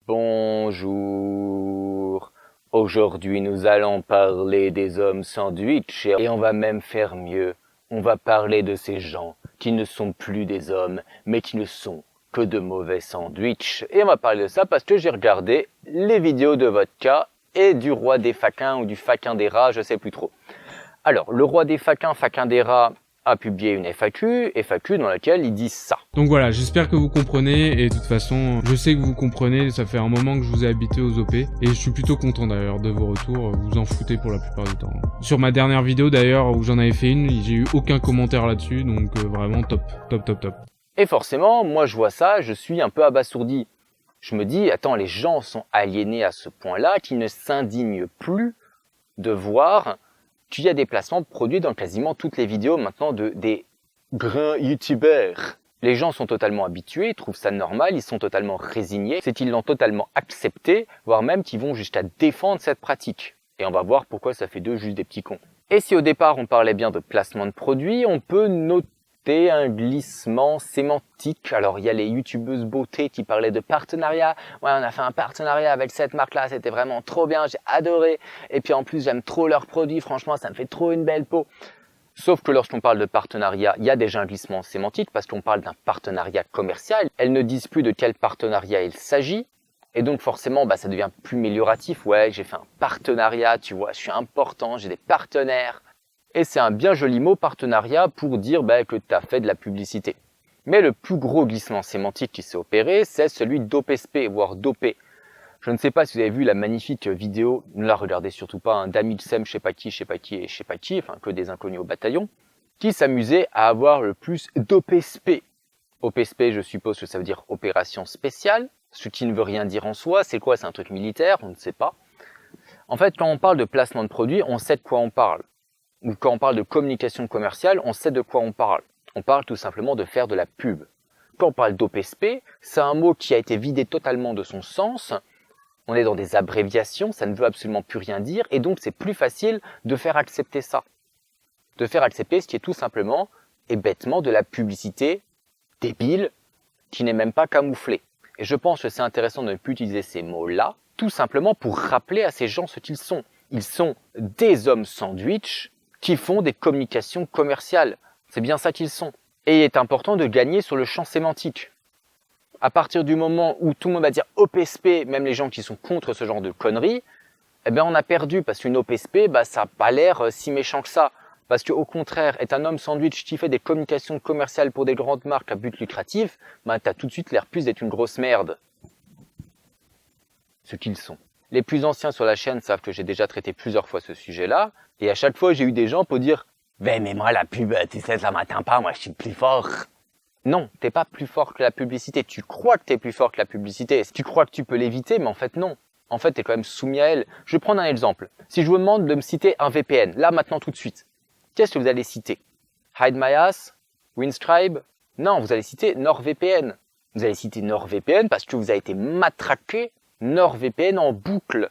Bonjour. Aujourd'hui, nous allons parler des hommes sandwich et on va même faire mieux. On va parler de ces gens qui ne sont plus des hommes, mais qui ne sont que de mauvais sandwichs. Et on va parler de ça parce que j'ai regardé les vidéos de vodka et du roi des faquins ou du faquin des rats, je sais plus trop. Alors, le roi des faquins, faquin des rats, a publié une FAQ dans laquelle il dit ça. Donc voilà, j'espère que vous comprenez, et de toute façon, je sais que vous comprenez, ça fait un moment que je vous ai habitué aux OP, et je suis plutôt content d'ailleurs de vos retours, vous en foutez pour la plupart du temps. Sur ma dernière vidéo d'ailleurs, où j'en avais fait une, j'ai eu aucun commentaire là-dessus, donc vraiment top. Et forcément, moi je vois ça, je suis un peu abasourdi. Je me dis, attends, les gens sont aliénés à ce point-là qu'ils ne s'indignent plus de voir qu'il y a des placements de produits dans quasiment toutes les vidéos maintenant des grands youtubeurs. Les gens sont totalement habitués, ils trouvent ça normal, ils sont totalement résignés, c'est qu'ils l'ont totalement accepté, voire même qu'ils vont jusqu'à défendre cette pratique. Et on va voir pourquoi ça fait d'eux juste des petits cons. Et si au départ on parlait bien de placement de produits, on peut noter un glissement sémantique. Alors il y a les youtubeuses beauté qui parlaient de partenariat. Ouais, on a fait un partenariat avec cette marque-là, c'était vraiment trop bien, j'ai adoré. Et puis en plus j'aime trop leurs produits, franchement ça me fait trop une belle peau. Sauf que lorsqu'on parle de partenariat, il y a déjà un glissement sémantique parce qu'on parle d'un partenariat commercial. Elles ne disent plus de quel partenariat il s'agit. Et donc forcément, ça devient plus amélioratif. Ouais, j'ai fait un partenariat, tu vois, je suis important, j'ai des partenaires. Et c'est un bien joli mot partenariat pour dire que tu as fait de la publicité. Mais le plus gros glissement sémantique qui s'est opéré, c'est celui d'OPSP, voire d'OP. Je ne sais pas si vous avez vu la magnifique vidéo, ne la regardez surtout pas, d'Amilsem, je sais pas qui, enfin que des inconnus au bataillon, qui s'amusait à avoir le plus d'OPSP. OPSP, je suppose que ça veut dire opération spéciale, ce qui ne veut rien dire en soi. C'est quoi? C'est un truc militaire? On ne sait pas. En fait, quand on parle de placement de produit, on sait de quoi on parle. Ou quand on parle de communication commerciale, on sait de quoi on parle. On parle tout simplement de faire de la pub. Quand on parle d'OPSP, c'est un mot qui a été vidé totalement de son sens. On est dans des abréviations, ça ne veut absolument plus rien dire, et donc c'est plus facile de faire accepter ça. De faire accepter ce qui est tout simplement et bêtement de la publicité débile qui n'est même pas camouflée. Et je pense que c'est intéressant de ne plus utiliser ces mots-là, tout simplement pour rappeler à ces gens ce qu'ils sont. Ils sont des hommes sandwich qui font des communications commerciales. C'est bien ça qu'ils sont. Et il est important de gagner sur le champ sémantique. À partir du moment où tout le monde va dire OPSP, même les gens qui sont contre ce genre de conneries, on a perdu parce qu'une OPSP, ça n'a pas l'air si méchant que ça. Parce qu'au contraire, être un homme sandwich qui fait des communications commerciales pour des grandes marques à but lucratif, t'as tout de suite l'air plus d'être une grosse merde. Ce qu'ils sont. Les plus anciens sur la chaîne savent que j'ai déjà traité plusieurs fois ce sujet-là, et à chaque fois j'ai eu des gens pour dire « mais moi la pub, tu sais, ça m'atteint pas, moi je suis plus fort ». Non, t'es pas plus fort que la publicité, tu crois que t'es plus fort que la publicité, tu crois que tu peux l'éviter, mais en fait non. En fait, t'es quand même soumis à elle. Je vais prendre un exemple. Si je vous demande de me citer un VPN, là maintenant tout de suite, qu'est-ce que vous allez citer? Hide My Ass? Windscribe? Non, vous allez citer NordVPN. Vous allez citer NordVPN parce que vous avez été matraqué NordVPN en boucle.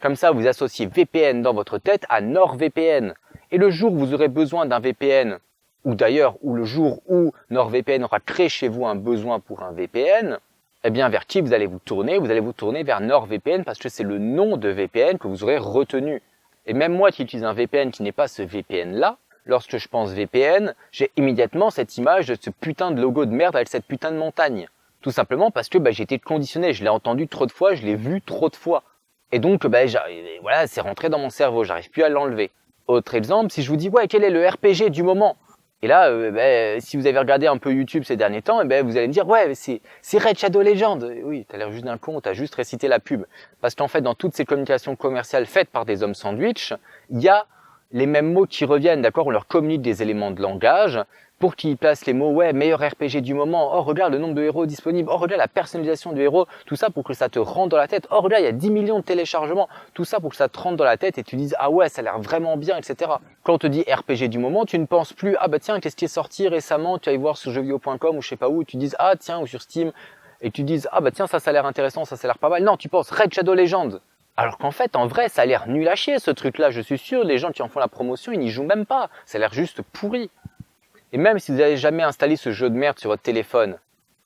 Comme ça, vous associez VPN dans votre tête à NordVPN. Et le jour où vous aurez besoin d'un VPN, ou d'ailleurs, ou le jour où NordVPN aura créé chez vous un besoin pour un VPN, vers qui vous allez vous tourner? Vous allez vous tourner vers NordVPN parce que c'est le nom de VPN que vous aurez retenu. Et même moi qui utilise un VPN qui n'est pas ce VPN-là, lorsque je pense VPN, j'ai immédiatement cette image de ce putain de logo de merde avec cette putain de montagne. Tout simplement parce que j'ai été conditionné, je l'ai entendu trop de fois, je l'ai vu trop de fois. Et donc, voilà, c'est rentré dans mon cerveau, j'arrive plus à l'enlever. Autre exemple, si je vous dis, ouais, quel est le RPG du moment? Et là, si vous avez regardé un peu YouTube ces derniers temps, vous allez me dire, ouais, c'est Raid Shadow Legends. Oui, t'as l'air juste d'un con, t'as juste récité la pub. Parce qu'en fait, dans toutes ces communications commerciales faites par des hommes sandwich, il y a les mêmes mots qui reviennent, d'accord? On leur communique des éléments de langage pour qu'ils placent les mots, ouais, meilleur RPG du moment, oh, regarde le nombre de héros disponibles, oh, regarde la personnalisation du héros, tout ça pour que ça te rentre dans la tête, oh, regarde, il y a 10 millions de téléchargements, tout ça pour que ça te rentre dans la tête et tu dises, ah ouais, ça a l'air vraiment bien, etc. Quand on te dit RPG du moment, tu ne penses plus, ah tiens, qu'est-ce qui est sorti récemment, tu vas y voir sur jeuxvideo.com ou je sais pas où, tu dises, ah tiens, ou sur Steam, et tu dises, ah tiens, ça a l'air intéressant, ça a l'air pas mal. Non, tu penses Raid Shadow Legends. Alors qu'en fait, en vrai, ça a l'air nul à chier ce truc-là, je suis sûr, les gens qui en font la promotion, ils n'y jouent même pas, ça a l'air juste pourri. Et même si vous n'avez jamais installé ce jeu de merde sur votre téléphone,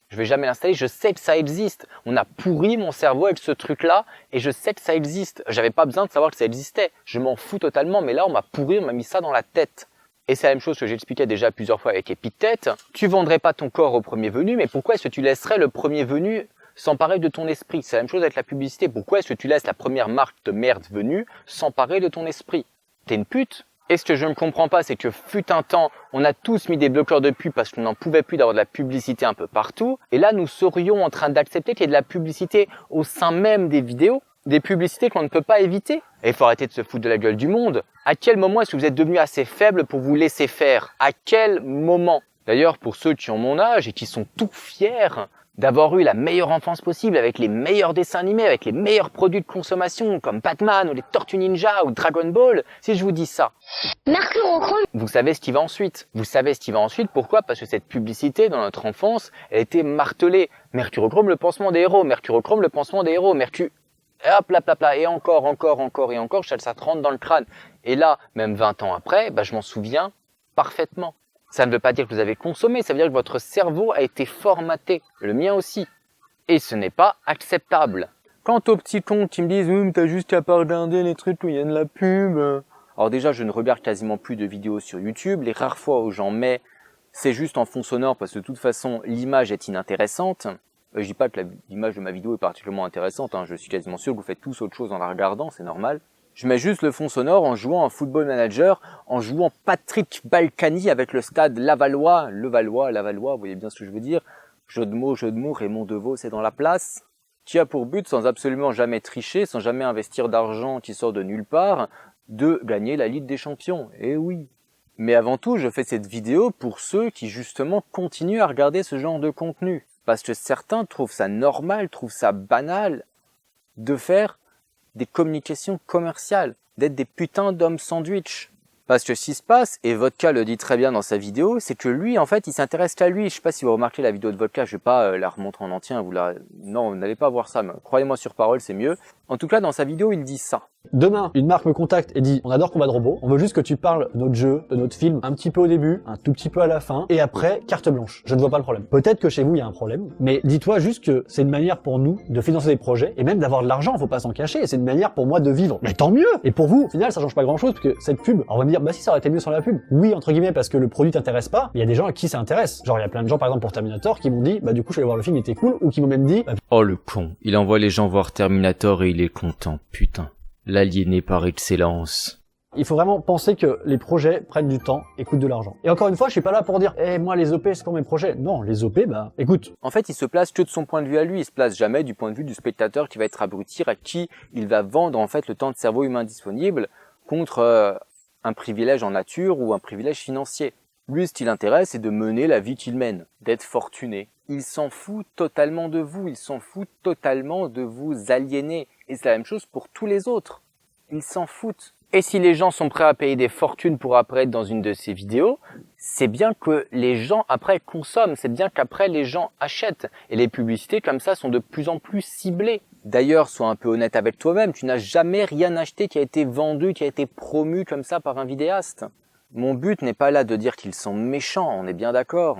Je vais jamais l'installer, je sais que ça existe. On a pourri mon cerveau avec ce truc-là et je sais que ça existe. J'avais pas besoin de savoir que ça existait. Je m'en fous totalement, mais là on m'a pourri, on m'a mis ça dans la tête. Et c'est la même chose que j'expliquais déjà plusieurs fois avec Épithète. Tu vendrais pas ton corps au premier venu, mais pourquoi est-ce que tu laisserais le premier venu s'emparer de ton esprit? C'est la même chose avec la publicité. Pourquoi est-ce que tu laisses la première marque de merde venue s'emparer de ton esprit? T'es une pute? Et ce que je ne comprends pas, c'est que fut un temps, on a tous mis des bloqueurs de pub parce qu'on n'en pouvait plus d'avoir de la publicité un peu partout. Et là, nous serions en train d'accepter qu'il y ait de la publicité au sein même des vidéos, des publicités qu'on ne peut pas éviter. Et il faut arrêter de se foutre de la gueule du monde. À quel moment est-ce que vous êtes devenu assez faible pour vous laisser faire? À quel moment? D'ailleurs, pour ceux qui ont mon âge et qui sont tout fiers d'avoir eu la meilleure enfance possible avec les meilleurs dessins animés, avec les meilleurs produits de consommation comme Batman ou les Tortues Ninja ou Dragon Ball, si je vous dis ça, Mercurochrome, vous savez ce qui va ensuite. Vous savez ce qui va ensuite, pourquoi? Parce que cette publicité dans notre enfance, elle a été martelée. Mercurochrome, le pansement des héros, Mercurochrome, le pansement des héros, et hop, là, et encore, ça te rentre dans le crâne. Et là, même 20 ans après, je m'en souviens parfaitement. Ça ne veut pas dire que vous avez consommé, ça veut dire que votre cerveau a été formaté, le mien aussi. Et ce n'est pas acceptable. Quant aux petits cons qui me disent « mais t'as juste qu'à pas regarder les trucs où il y a de la pub ». Alors déjà, je ne regarde quasiment plus de vidéos sur YouTube. Les rares fois où j'en mets, c'est juste en fond sonore parce que de toute façon, l'image est inintéressante. Je dis pas que l'image de ma vidéo est particulièrement intéressante, je suis quasiment sûr que vous faites tous autre chose en la regardant, c'est normal. Je mets juste le fond sonore en jouant en Football Manager, en jouant Patrick Balkany avec le stade Lavallois, vous voyez bien ce que je veux dire. Jeu de mots, Raymond Devos c'est dans la place. Qui a pour but, sans absolument jamais tricher, sans jamais investir d'argent qui sort de nulle part, de gagner la Ligue des Champions. Eh oui. Mais avant tout, je fais cette vidéo pour ceux qui justement continuent à regarder ce genre de contenu. Parce que certains trouvent ça normal, trouvent ça banal de faire des communications commerciales, d'être des putains d'hommes sandwich. Parce que ce qui se passe, et Vodka le dit très bien dans sa vidéo, c'est que lui, en fait, il s'intéresse qu'à lui. Je sais pas si vous remarquez la vidéo de Vodka, je vais pas la remontrer en entier, non, vous n'allez pas voir ça, mais croyez-moi sur parole, c'est mieux. En tout cas, dans sa vidéo, il dit ça. Demain, une marque me contacte et dit « On adore Combat de Robots, on veut juste que tu parles de notre jeu, de notre film, un petit peu au début, un tout petit peu à la fin, et après, carte blanche. » Je ne vois pas le problème. Peut-être que chez vous, il y a un problème, mais dis-toi juste que c'est une manière pour nous de financer des projets, et même d'avoir de l'argent, faut pas s'en cacher, et c'est une manière pour moi de vivre. Mais tant mieux. Et pour vous, au final, ça change pas grand-chose, parce que cette pub, on va me dire « Bah si, ça aurait été mieux sans la pub. » Oui, entre guillemets, parce que le produit t'intéresse pas, il y a des gens à qui ça intéresse. Genre, il y a plein de gens, par exemple, pour Terminator, qui m'ont dit « Bah du coup, je vais aller voir le film, il était cool », ou qui m'ont même dit Oh le con, il envoie les gens voir Terminator et il est content, putain. L'aliéné par excellence. Il faut vraiment penser que les projets prennent du temps et coûtent de l'argent. Et encore une fois, je suis pas là pour dire « moi, les OP, c'est pour mes projets. » Non, les OP, écoute. En fait, il se place que de son point de vue à lui. Il se place jamais du point de vue du spectateur qui va être abruti, à qui il va vendre, en fait, le temps de cerveau humain disponible contre un privilège en nature ou un privilège financier. Lui, ce qui l'intéresse, c'est de mener la vie qu'il mène, d'être fortuné. Il s'en fout totalement de vous, il s'en fout totalement de vous aliéner. Et c'est la même chose pour tous les autres. Ils s'en foutent. Et si les gens sont prêts à payer des fortunes pour après être dans une de ces vidéos, c'est bien que les gens après consomment, c'est bien qu'après les gens achètent. Et les publicités comme ça sont de plus en plus ciblées. D'ailleurs, sois un peu honnête avec toi-même, tu n'as jamais rien acheté qui a été vendu, qui a été promu comme ça par un vidéaste. Mon but n'est pas là de dire qu'ils sont méchants, on est bien d'accord.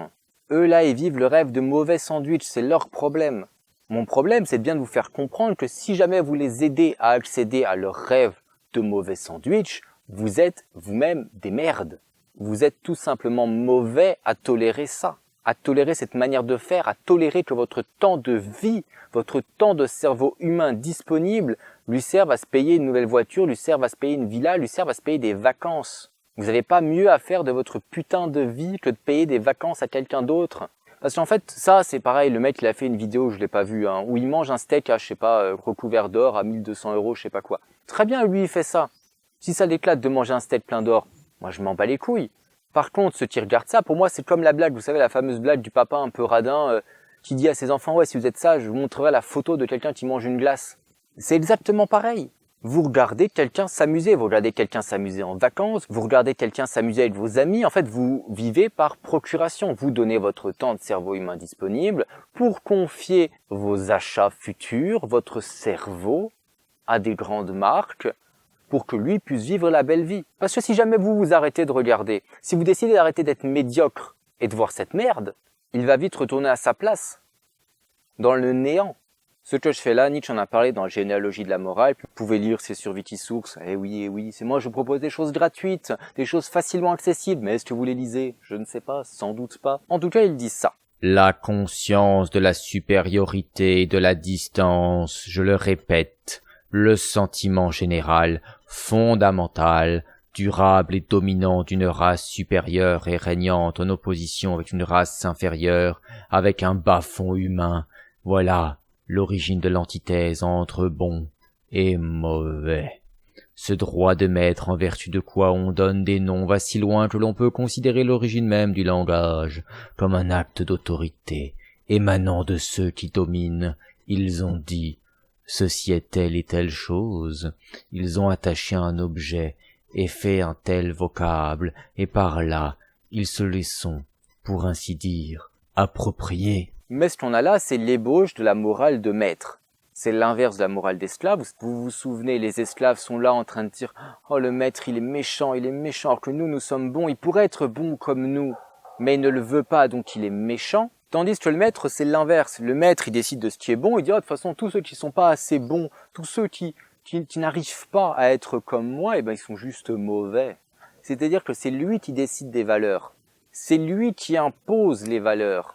Eux là, ils vivent le rêve de mauvais sandwich, c'est leur problème. Mon problème, c'est de bien de vous faire comprendre que si jamais vous les aidez à accéder à leur rêve de mauvais sandwich, vous êtes vous-même des merdes. Vous êtes tout simplement mauvais à tolérer ça, à tolérer cette manière de faire, à tolérer que votre temps de vie, votre temps de cerveau humain disponible lui serve à se payer une nouvelle voiture, lui serve à se payer une villa, lui serve à se payer des vacances. Vous n'avez pas mieux à faire de votre putain de vie que de payer des vacances à quelqu'un d'autre. Parce qu'en fait, ça, c'est pareil, le mec, il a fait une vidéo, je l'ai pas vu, où il mange un steak à, je sais pas, recouvert d'or à 1200 €, je sais pas quoi. Très bien, lui, il fait ça. Si ça l'éclate de manger un steak plein d'or, moi, je m'en bats les couilles. Par contre, ceux qui regardent ça, pour moi, c'est comme la blague, vous savez, la fameuse blague du papa un peu radin, qui dit à ses enfants, ouais, si vous êtes sage, je vous montrerai la photo de quelqu'un qui mange une glace. C'est exactement pareil. Vous regardez quelqu'un s'amuser, vous regardez quelqu'un s'amuser en vacances, vous regardez quelqu'un s'amuser avec vos amis, en fait vous vivez par procuration, vous donnez votre temps de cerveau humain disponible pour confier vos achats futurs, votre cerveau à des grandes marques pour que lui puisse vivre la belle vie. Parce que si jamais vous vous arrêtez de regarder, si vous décidez d'arrêter d'être médiocre et de voir cette merde, il va vite retourner à sa place. dans le néant. Ce que je fais là, Nietzsche en a parlé dans la généalogie de la morale, vous pouvez lire c'est sur Wikisooks, eh oui, c'est moi je propose des choses gratuites, des choses facilement accessibles, mais est-ce que vous les lisez? Je ne sais pas, sans doute pas. En tout cas, il dit ça. La conscience de la supériorité et de la distance, je le répète, le sentiment général, fondamental, durable et dominant d'une race supérieure et régnante en opposition avec une race inférieure, avec un bas-fond humain, voilà l'origine de l'antithèse entre bon et mauvais. Ce droit de maître en vertu de quoi on donne des noms va si loin que l'on peut considérer l'origine même du langage comme un acte d'autorité émanant de ceux qui dominent. Ils ont dit « ceci est telle et telle chose », ils ont attaché un objet et fait un tel vocable, et par là, ils se les sont, pour ainsi dire, appropriés. Mais ce qu'on a là, c'est l'ébauche de la morale de maître. C'est l'inverse de la morale d'esclave. Vous vous souvenez, les esclaves sont là en train de dire « Oh, le maître, il est méchant, alors que nous sommes bons. Il pourrait être bon comme nous, mais il ne le veut pas, donc il est méchant. » Tandis que le maître, c'est l'inverse. Le maître, il décide de ce qui est bon. Il dit « Oh, de toute façon, tous ceux qui sont pas assez bons, tous ceux qui n'arrivent pas à être comme moi, eh ben, ils sont juste mauvais. » C'est-à-dire que c'est lui qui décide des valeurs. C'est lui qui impose les valeurs.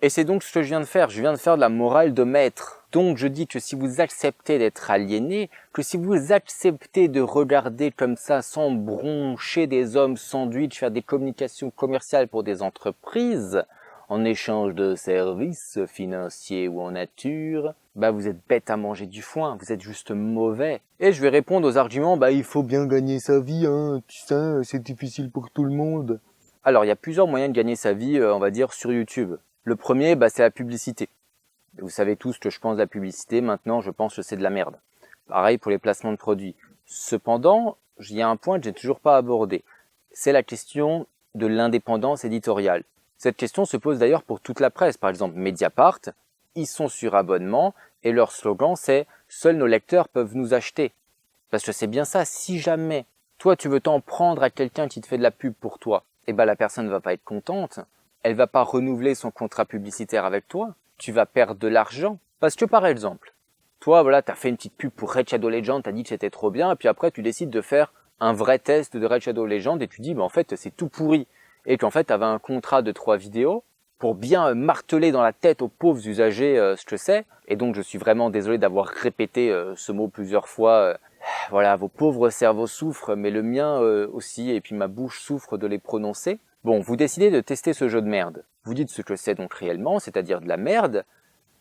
Et c'est donc ce que je viens de faire. Je viens de faire de la morale de maître. Donc je dis que si vous acceptez d'être aliéné, que si vous acceptez de regarder comme ça sans broncher des hommes sandwich, faire des communications commerciales pour des entreprises, en échange de services financiers ou en nature, bah vous êtes bête à manger du foin, vous êtes juste mauvais. Et je vais répondre aux arguments, bah il faut bien gagner sa vie, hein, tu sais, c'est difficile pour tout le monde. Alors il y a plusieurs moyens de gagner sa vie, on va dire, sur YouTube. Le premier, bah, c'est la publicité. Vous savez tous ce que je pense de la publicité, maintenant je pense que c'est de la merde. Pareil pour les placements de produits. Cependant, il y a un point que j'ai toujours pas abordé. C'est la question de l'indépendance éditoriale. Cette question se pose d'ailleurs pour toute la presse. Par exemple, Mediapart, ils sont sur abonnement et leur slogan c'est « Seuls nos lecteurs peuvent nous acheter ». Parce que c'est bien ça, si jamais toi tu veux t'en prendre à quelqu'un qui te fait de la pub pour toi, eh ben la personne ne va pas être contente. Elle va pas renouveler son contrat publicitaire avec toi, tu vas perdre de l'argent. Parce que par exemple, toi voilà, t'as fait une petite pub pour Raid Shadow Legends, t'as dit que c'était trop bien, et puis après tu décides de faire un vrai test de Raid Shadow Legends et tu dis bah en fait c'est tout pourri. Et qu'en fait t'avais un contrat de 3 vidéos pour bien marteler dans la tête aux pauvres usagers ce que c'est. Et donc je suis vraiment désolé d'avoir répété ce mot plusieurs fois. Voilà, vos pauvres cerveaux souffrent, mais le mien aussi, et puis ma bouche souffre de les prononcer. Bon, vous décidez de tester ce jeu de merde. Vous dites ce que c'est donc réellement, c'est-à-dire de la merde.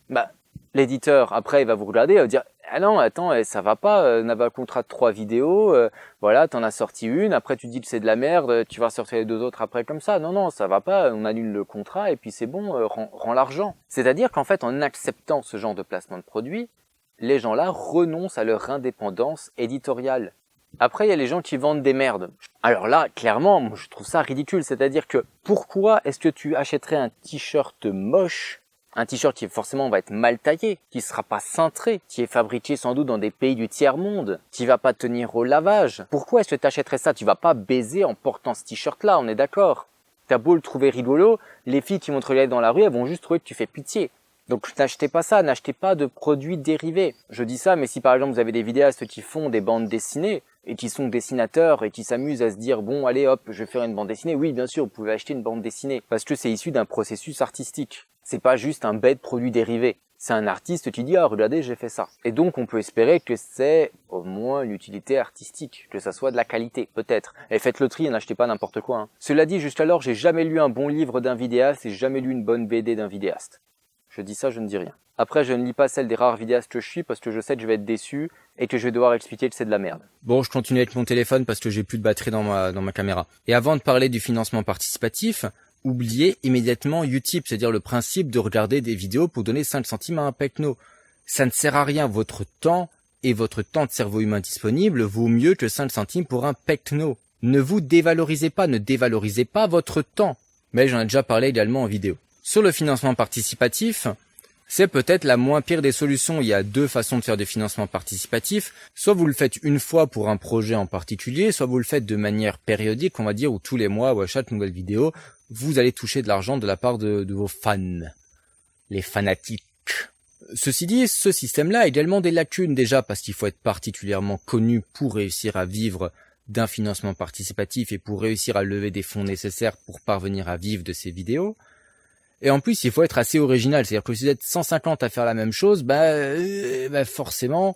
Bah, l'éditeur, après, il va vous regarder, il va vous dire « Ah non, attends, ça va pas, on avait un contrat de 3 vidéos, voilà, t'en as sorti une, après tu dis que c'est de la merde, tu vas sortir les 2 autres après comme ça. Non, ça va pas, on annule le contrat et puis c'est bon, rends l'argent. » C'est-à-dire qu'en fait, en acceptant ce genre de placement de produit, les gens-là renoncent à leur indépendance éditoriale. Après, il y a les gens qui vendent des merdes. Alors là, clairement, moi, je trouve ça ridicule. C'est-à-dire que pourquoi est-ce que tu achèterais un t-shirt moche, un t-shirt qui forcément va être mal taillé, qui sera pas cintré, qui est fabriqué sans doute dans des pays du tiers-monde, qui va pas tenir au lavage? Pourquoi est-ce que tu achèterais ça? Tu vas pas baiser en portant ce t-shirt-là, on est d'accord. T'as beau le trouver rigolo, les filles qui vont te regarder dans la rue, elles vont juste trouver que tu fais pitié. Donc n'achetez pas ça, n'achetez pas de produits dérivés. Je dis ça, mais si par exemple vous avez des vidéastes qui font des bandes dessinées, et qui sont dessinateurs, et qui s'amusent à se dire, bon allez hop, je vais faire une bande dessinée, oui bien sûr, vous pouvez acheter une bande dessinée, parce que c'est issu d'un processus artistique. C'est pas juste un bête produit dérivé. C'est un artiste qui dit, ah regardez, j'ai fait ça. Et donc on peut espérer que c'est au moins une utilité artistique, que ça soit de la qualité, peut-être. Et faites le tri et n'achetez pas n'importe quoi. Hein. Cela dit, jusqu'alors, j'ai jamais lu un bon livre d'un vidéaste et j'ai jamais lu une bonne BD d'un vidéaste. Je dis ça, je ne dis rien. Après, je ne lis pas celle des rares vidéastes que je suis parce que je sais que je vais être déçu et que je vais devoir expliquer que c'est de la merde. Bon, je continue avec mon téléphone parce que j'ai plus de batterie dans ma caméra. Et avant de parler du financement participatif, oubliez immédiatement Utip, c'est-à-dire le principe de regarder des vidéos pour donner 5 centimes à un pecno. Ça ne sert à rien, votre temps et votre temps de cerveau humain disponible vaut mieux que 5 centimes pour un pecno. Ne vous dévalorisez pas, ne dévalorisez pas votre temps. Mais j'en ai déjà parlé également en vidéo. Sur le financement participatif, c'est peut-être la moins pire des solutions. Il y a 2 façons de faire du financement participatif. Soit vous le faites une fois pour un projet en particulier, soit vous le faites de manière périodique, on va dire, ou tous les mois ou à chaque nouvelle vidéo, vous allez toucher de l'argent de la part de vos fans, les fanatiques. Ceci dit, ce système-là a également des lacunes, déjà parce qu'il faut être particulièrement connu pour réussir à vivre d'un financement participatif et pour réussir à lever des fonds nécessaires pour parvenir à vivre de ces vidéos. Et en plus, il faut être assez original, c'est-à-dire que si vous êtes 150 à faire la même chose, forcément,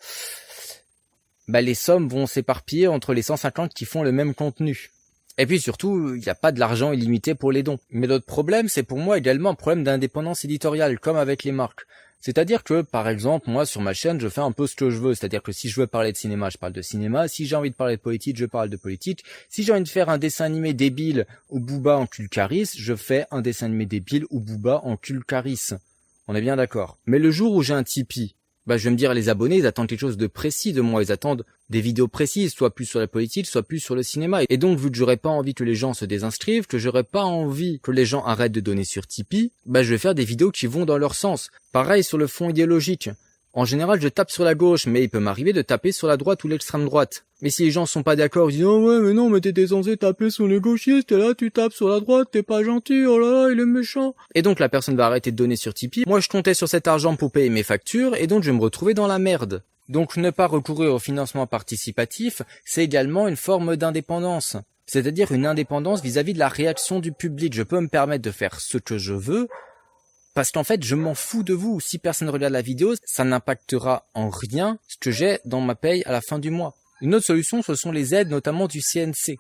les sommes vont s'éparpiller entre les 150 qui font le même contenu. Et puis surtout, il n'y a pas de l'argent illimité pour les dons. Mais l'autre problème, c'est pour moi également un problème d'indépendance éditoriale, comme avec les marques. C'est-à-dire que, par exemple, moi, sur ma chaîne, je fais un peu ce que je veux. C'est-à-dire que si je veux parler de cinéma, je parle de cinéma. Si j'ai envie de parler de politique, je parle de politique. Si j'ai envie de faire un dessin animé débile où Booba encule Caris, je fais un dessin animé débile où Booba encule Caris. On est bien d'accord. Mais le jour où j'ai un Tipeee, je vais me dire, les abonnés, ils attendent quelque chose de précis de moi. Ils attendent des vidéos précises, soit plus sur la politique, soit plus sur le cinéma. Et donc, vu que j'aurais pas envie que les gens se désinscrivent, que j'aurais pas envie que les gens arrêtent de donner sur Tipeee, je vais faire des vidéos qui vont dans leur sens. Pareil sur le fond idéologique. En général, je tape sur la gauche, mais il peut m'arriver de taper sur la droite ou l'extrême droite. Mais si les gens sont pas d'accord, ils disent « Oh ouais, mais non, mais t'étais censé taper sur les gauchistes, et là tu tapes sur la droite, t'es pas gentil, oh là là, il est méchant !» Et donc la personne va arrêter de donner sur Tipeee. Moi, je comptais sur cet argent pour payer mes factures, et donc je vais me retrouver dans la merde. Donc ne pas recourir au financement participatif, c'est également une forme d'indépendance. C'est-à-dire une indépendance vis-à-vis de la réaction du public. Je peux me permettre de faire ce que je veux, parce qu'en fait, je m'en fous de vous. Si personne regarde la vidéo, ça n'impactera en rien ce que j'ai dans ma paye à la fin du mois. Une autre solution, ce sont les aides, notamment du CNC.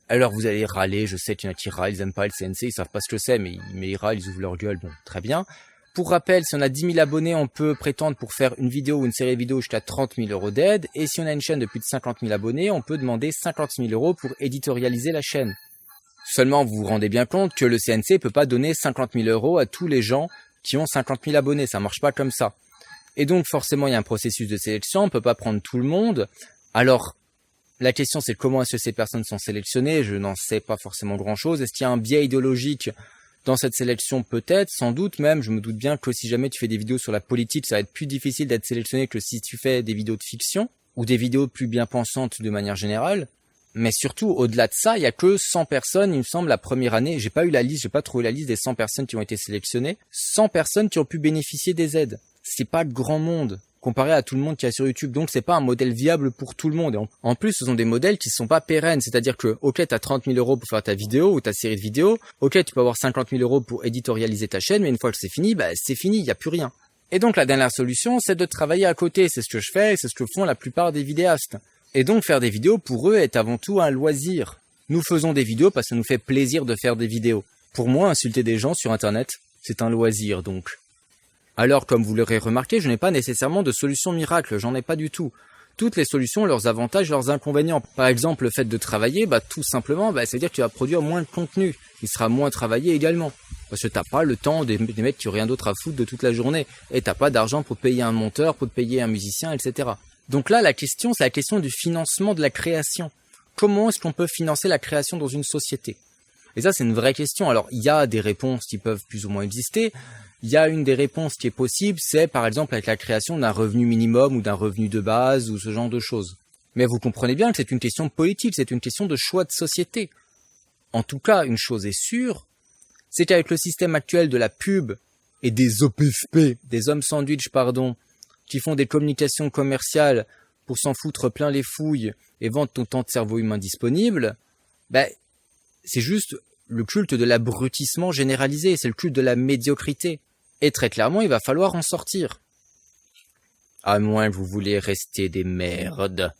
Alors vous allez râler, je sais qu'il y en a qui râlent, ils aiment pas le CNC, ils savent pas ce que c'est, mais ils râlent, ils ouvrent leur gueule, bon, très bien. Pour rappel, si on a 10 000 abonnés, on peut prétendre pour faire une vidéo ou une série vidéo jusqu'à 30 000 € d'aide. Et si on a une chaîne de plus de 50 000 abonnés, on peut demander 50 000 € pour éditorialiser la chaîne. Seulement, vous vous rendez bien compte que le CNC peut pas donner 50 000 € à tous les gens qui ont 50 000 abonnés. Ça marche pas comme ça. Et donc, forcément, il y a un processus de sélection. On peut pas prendre tout le monde. Alors, la question, c'est comment est-ce que ces personnes sont sélectionnées? Je n'en sais pas forcément grand-chose. Est-ce qu'il y a un biais idéologique dans cette sélection? Peut-être, sans doute même. Je me doute bien que si jamais tu fais des vidéos sur la politique, ça va être plus difficile d'être sélectionné que si tu fais des vidéos de fiction ou des vidéos plus bien pensantes de manière générale. Mais surtout, au-delà de ça, il y a que 100 personnes, il me semble, la première année. J'ai pas eu la liste, j'ai pas trouvé la liste des 100 personnes qui ont été sélectionnées. 100 personnes qui ont pu bénéficier des aides. C'est pas grand monde comparé à tout le monde qui est sur YouTube. Donc c'est pas un modèle viable pour tout le monde. Et en plus, ce sont des modèles qui sont pas pérennes. C'est-à-dire que, ok, t'as 30 000 € pour faire ta vidéo ou ta série de vidéos. Ok, tu peux avoir 50 000 € pour éditorialiser ta chaîne, mais une fois que c'est fini, il y a plus rien. Et donc la dernière solution, c'est de travailler à côté. C'est ce que je fais, c'est ce que font la plupart des vidéastes. Et donc faire des vidéos pour eux est avant tout un loisir. Nous faisons des vidéos parce que ça nous fait plaisir de faire des vidéos. Pour moi, insulter des gens sur internet, c'est un loisir donc. Alors comme vous l'aurez remarqué, je n'ai pas nécessairement de solution miracle, j'en ai pas du tout. Toutes les solutions ont leurs avantages et leurs inconvénients. Par exemple, le fait de travailler, tout simplement, ça veut dire que tu vas produire moins de contenu. Il sera moins travaillé également. Parce que t'as pas le temps des mecs qui ont rien d'autre à foutre de toute la journée. Et t'as pas d'argent pour payer un monteur, pour te payer un musicien, etc. Donc là, la question, c'est la question du financement de la création. Comment est-ce qu'on peut financer la création dans une société? Et ça, c'est une vraie question. Alors, il y a des réponses qui peuvent plus ou moins exister. Il y a une des réponses qui est possible, c'est par exemple avec la création d'un revenu minimum ou d'un revenu de base ou ce genre de choses. Mais vous comprenez bien que c'est une question politique, c'est une question de choix de société. En tout cas, une chose est sûre, c'est qu'avec le système actuel de la pub et des OPFP, des hommes sandwich, qui font des communications commerciales pour s'en foutre plein les fouilles et vendre ton temps de cerveau humain disponible, c'est juste le culte de l'abrutissement généralisé, c'est le culte de la médiocrité. Et très clairement, il va falloir en sortir. À moins que vous vouliez rester des merdes.